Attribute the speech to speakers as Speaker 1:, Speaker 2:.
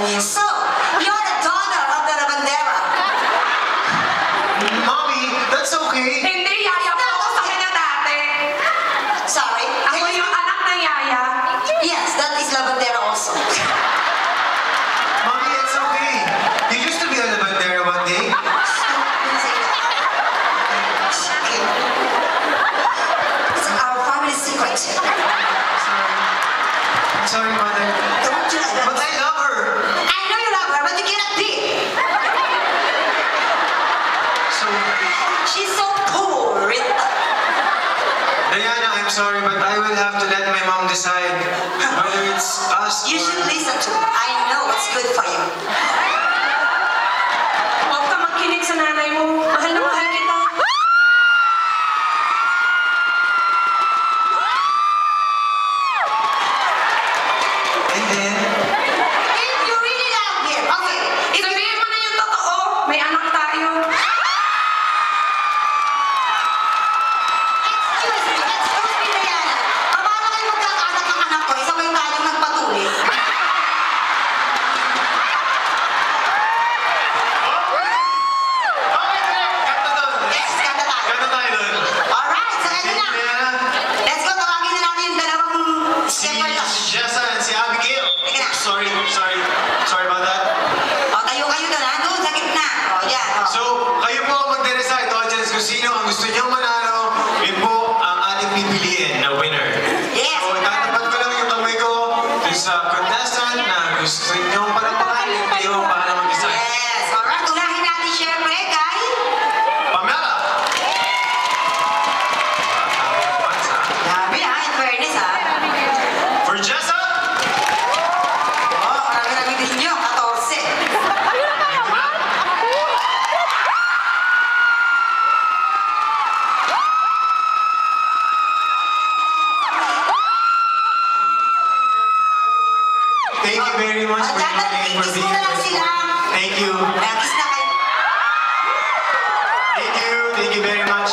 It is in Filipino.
Speaker 1: So, you're the daughter of the Lavandera.
Speaker 2: Mommy, that's okay.
Speaker 3: Hindi, yaya ko ako sa kanya dati.
Speaker 1: Sorry?
Speaker 3: Ako yung anak ng yaya.
Speaker 1: Yes, that is Lavandera also.
Speaker 2: Mommy, it's okay. You used to be a Lavandera one day.
Speaker 1: Don't say that. Okay. It's our family secret.
Speaker 2: I'm sorry, Mother.
Speaker 1: Don't you
Speaker 2: But I love her.
Speaker 1: I know you love her, but you cannot be.
Speaker 2: So,
Speaker 1: She's so poor.
Speaker 2: Diana, I'm sorry, but I will have to let my mom decide whether it's us
Speaker 1: You
Speaker 2: or...
Speaker 1: should listen to me. I know what's good for you.
Speaker 3: Huwag ka magkinig sa nanay mo. Mahal na mahal kita.
Speaker 2: And then,
Speaker 1: If you really love him, okay. If you
Speaker 3: Sabihin mo na yung totoo. May anak tayo.
Speaker 1: excuse me, Diana. Paano kayo magkakaanak ng anak ko? Isabay tayong nagpatuloy.
Speaker 2: kanta doon.
Speaker 1: Yes, kanta tayo.
Speaker 2: Kanta tayo doon.
Speaker 1: Alright, so eto na.
Speaker 2: Diana,
Speaker 1: Let's go, tawagin na natin yung dalawang
Speaker 2: si
Speaker 1: stepper to.
Speaker 2: Jessa and si Abigail.
Speaker 1: Teka na.
Speaker 2: Sorry about that.
Speaker 1: O, tayo kayo doon, ha? Doon, sa gitna. O, yan, o.
Speaker 2: So, kayo po ang magde-decide, audience, kung sino ang gusto niyong manalo, yun po ang ating pipiliin na winner.
Speaker 1: Yes.
Speaker 2: So, tatapat ko lang yung kamay ko dun sa contestant na gusto niyong palakpakan, yung kayo para mag-decide.
Speaker 1: Yes, alright. Unahin natin syempre kay...
Speaker 2: Pamela!
Speaker 1: Grabe, ha? In fairness, ha?
Speaker 2: For Jessa!
Speaker 1: Oo, marami-rami din nyo. 14.
Speaker 2: Thank you very much for
Speaker 1: Dapat
Speaker 2: joining and for
Speaker 1: kiss
Speaker 2: being
Speaker 1: mo na lang
Speaker 2: with
Speaker 1: sila.
Speaker 2: us. Thank you.
Speaker 1: Kiss na kayo.
Speaker 2: Thank you very much.